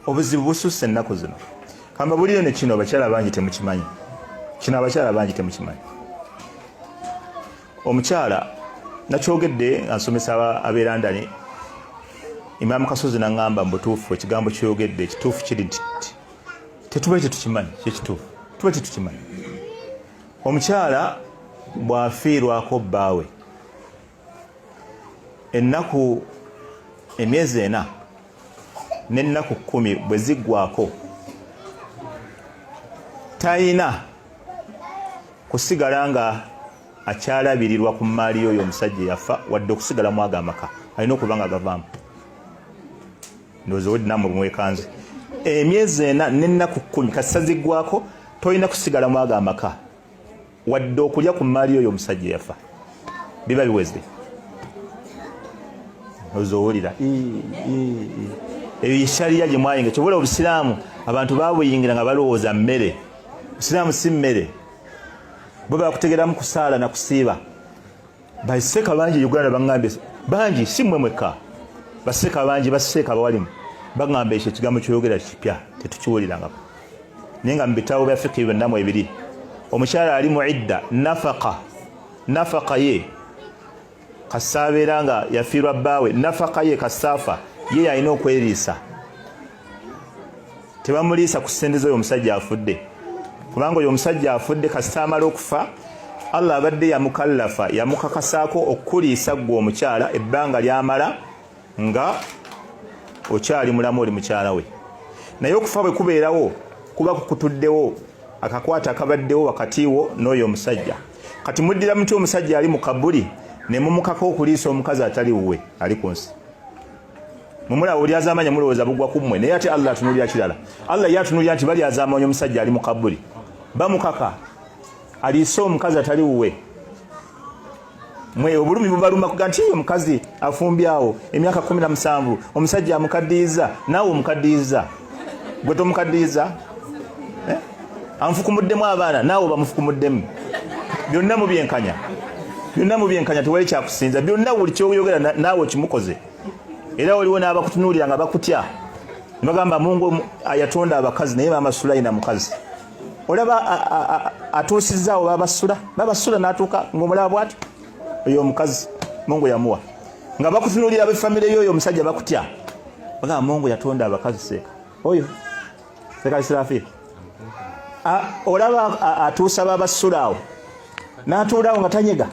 obuzibu bususse ennaku zino kamba buliyo ne kino abakyala bangi temukimanyi omukyala nakyogedde ansomesa abeerandani Imam Kasozi nangamba mbutuufu ekigambo kyogedde ekituufu kiri nti tetuba tetukimanyi kyekituufu tuba tetukimanyi omukyala bw'afiirwako bbaawe ennaku emyezi 4 n'ennaku 10 bwe ziggwako tayina kusigala nga akyalabirirwa ku maali oyo omusajja yafa wadde okusigala mu agamaka alina okuba nga agavaamu ndowooza wedi namwe mwekanze emyezi 4 n'ennaku 10 kasita ziggwako tolina kusigala mu agamaka wadde okulya ku maali oyo omusajja yafa biba biweze ozowulira eyo ishaliya gye mwayinga kyobola obusiraamu abantu babuyingira nga balowooza mmere obusiraamu si mmere bo bakutegeramu kusaala na kusiiba baseka bangi Uganda bangambye bangi si mmwe mwekka baseka bangi baseka abawalimu bagamba ekyo ekigambo kyoyogera kipya tetukiwulirangako naye nga mu bitabo bya fiqhi byonna ebiri omukyala ali mu idda nafaka ye kasaabeera nga yafiirwa bbaawe nafaka ye kasaafa ye alina okweriisa tebamuliisa ku ssente z'oyo omusajja afudde kubanga oyo omusajja afudde kasita amala okufa Allah abadde yamukallafa yamukakasaako okuliisa gwe omukyala ebbanga lyamala nga okyali mulamu oli mukyala we naye okufa bwe kubeerawo kuba kukutuddewo akakwata akabaddewo wakati wo n'oyo omusajja kati muddira muti omusajja ali mu kabuli ne mumukako okuliisa omukazi atali wuwe ali ku nsi mumulaba oli azaamanya mulowooza bugwa ku mmwe naye ate Allah atunulira kirala Allah yatunulira nti bali azaamanya omusajja ali mu kabuli bamukaka aliisa omukazi atali wuwe mwe obulumi bubaluma kuga nti omukazi afumbyawo emyaka 17 omusajja amukaddiiza naawe omukaddiiza gwe tomukaddiiza anfukumuddemu abaana naawe bamufukumuddemu byonna mubyenkanya tewali kyakusinza byonna buli kyoyogera naawe kimukoze era waliwo n'abakutunuulira nga bakutya nebagamba Mungu yatonda abakazi naye Maama Sulaina mukazi olaba atuusizaawo babasula n'atuuka ng'omulaba bw'atyo oyo omukazi Mungu yamuwa nga bakutunuulira ab'effamire y'oyo omusajja bakutya bagamba Mungu yatonda abakazi seeka oyo seeka Israfiri olaba atuusa babasulaawo n'atuulaawo nga tanyega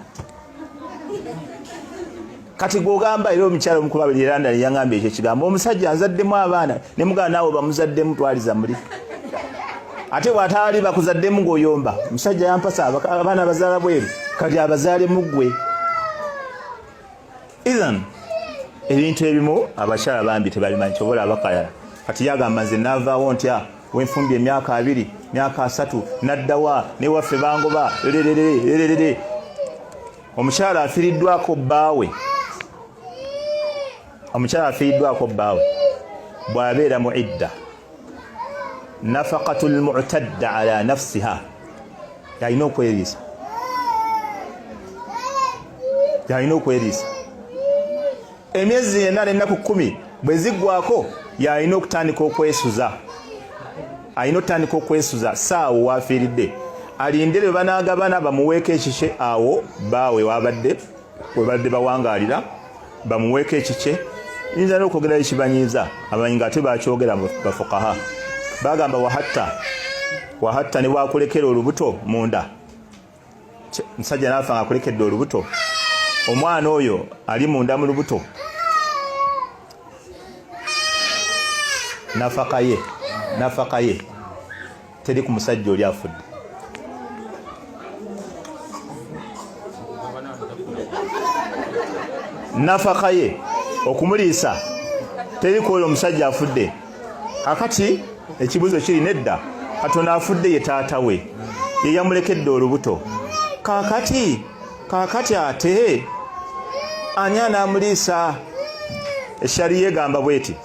kati gwogamba era omukyala omukubabiri erandani yangambye ekyo ekigambo omusajja azaddemu abaana ne mugana naawe bamuzaddemu twaliza muli ate bw'ataali bakuzaddemu ng'oyomba omusajja yampasa abaana abazaala bweru kati abazaale muggwe ithan ebintu ebimu abakyala bambi tebabimanyi kyobola abakayala kati yagamba nze naavaawo ntya wenfumbye emyaka 2 myaka 3 naddawa newaffe bangoba lererere omukyala afiiriddwako bbaawe bw'abeera mu idda nafaqatul mu'tadda ala nafsiha yalina okweriisa emyezi 4 n'ennaku 10 bwe ziggwako yalina okutandika okwesuza saawo waafiiridde alindire banaagabana bamuweeko ekike awo baawe webadde bawangaalira bamuweeko ekike yinza n'okwogerayo ekibanyiiza abamanyi nga ate bakyogera bafukaha bagamba wahatta ne bwakulekera olubuto munda musajja naafa nga akulekedde olubuto omwana oyo ali munda mu lubuto nafaka ye teri ku musajja oli afudde nafaka ye okumuliisa teri ku oyo omusajja afudde kakati ekibuzo kiri nedda Katonda afudde ye taata we ye yamulekedde olubuto kakati ate ani anaamuliisa eshaliya egamba bweti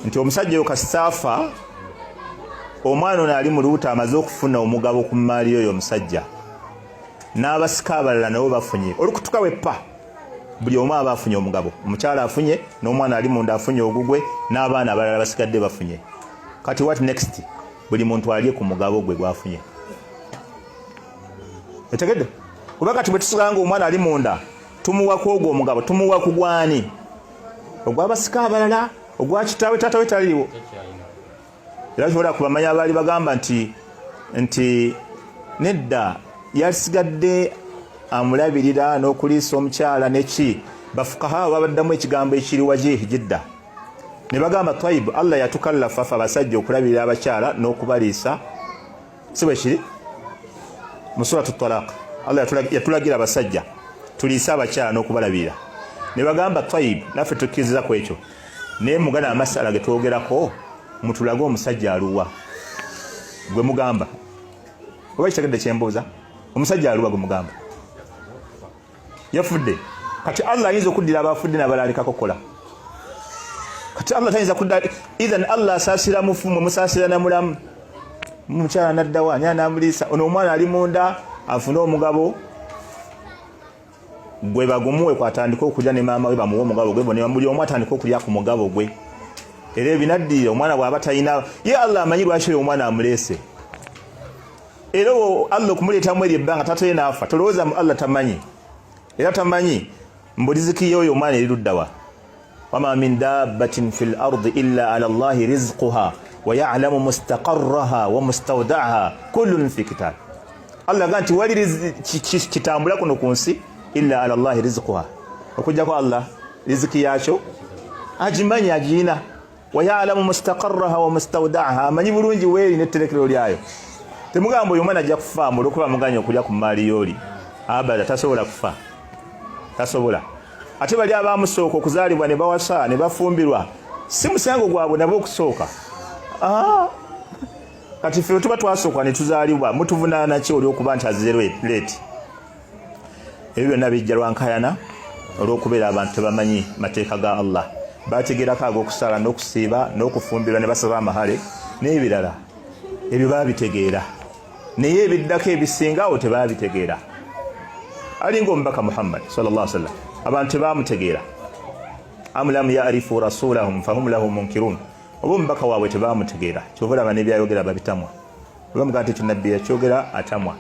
nti omusajja oyo kasitaafa omwana ono ali mu lubuto amaze okufuna omugabo ku maali oyo omusajja n'abasika abalala nabo bafunye olukutuka weppa buli omu aba afunye omugabo. Omukyala afunye, n'omwana ali munda afunye ogugwe, n'abaana abalala basigadde bafunye. Kati what next? Buli muntu alye ku mugabo gwe gwafunye. Etegedde? Kuba kati bwe tusanga omwana ali munda, tumuwa ku ogwo omugabo, tumuwa ku gwani? Ogw'abasika abalala, ogwa kitaawe taata we taliiwo. Era tusobola kubamanya abaali bagamba nti nedda yasigadde amulabirira n'okuliisa omukyala neki. Bafukaha babaddamu ekigambo ekiri wajihi jidda. Ne bagamba Tayyib, Allah yatukallafa fa abasajja okulabirira abakyala n'okubaliisa. Si bwe kiri? Mu suratu Talaq, Allah yatulagira abasajja tuliisa abakyala n'okubalabirira. Ne bagamba Tayyib, naffe tukkiriza ku ekyo. Naye mugana amasala ge twogerako, mutulage omusajja aluwa. Gwe mugamba. Oba kitegedde kyembuuza? Omusajja aluwa gwe mugamba. Yafudde. Kati Allah ayinza okuddira abafudde n'abalaalikako kola. Kati Allah tayinza kudda. Idhan Allah asaasira mufumu, musaasira na mulamu. Mukyala naddawa, ani anamuliisa. Ono omwana ali munda afune omugabo. Gwe bagumuwe kwatandika okulya ne maama we bamuwa omugabo gwe, ne buli omu atandika okulya ku mugabo gwe. Era ebinaddira omwana bw'aba talina, ye Allah amanyi lwaki omwana amuleese. Era Allah okumuleetamu eri ebbanga tatale n'afa, tolowooza Allah tamanyi. Era tamanyi mbuliziki y'oyo omwana eriruddawa. Wama min dabbatin fil ardi illa ala Allahi rizquha wa ya'lamu mustaqarraha wa mustawda'aha kullun fi kitab. Allah ganti wali kitambula kuno ku nsi illa ala Allahi rizquha. Okujjako Allah riziki yakyo agimanyi agiina. Wa ya'lamu mustaqarraha wa mustawda'aha, amanyi bulungi weeri n'etterekero lyayo. Temugamba oyo omwana ajja kufa olw'okuba muganya okulya ku maali y'oli. Abada tasobola kufa. Tasobola. Ate bali abaamusooka okuzaalibwa ne bawasa ne bafumbirwa, si musango gwabwe nabo okusooka. Kati ffe tuba twasooka ne tuzaalibwa, mutuvunaana ki olw'okuba nti azze leeti? Ebyo byonna bijja lwankayana olw'okubeera abantu tebamanyi mateeka ga Allah. Bategerako ag'okusala n'okusiiba n'okufumbirwa ne basaba amahale n'ebirala. Ebyo baabitegeera. Naye ebiddako ebisingawo tebaabitegeera. Alinga omubaka Muhammad sallallahu alaihi wasallam, abantu tebaamutegeera. Am lam ya'rifu rasulahum fahum lahu munkirun. Oba omubaka waabwe tebaamutegeera. Kyova olaba n'ebyayogera babitamwa. Oba mugaa nti ekyo nabbi yakyogera atamwa.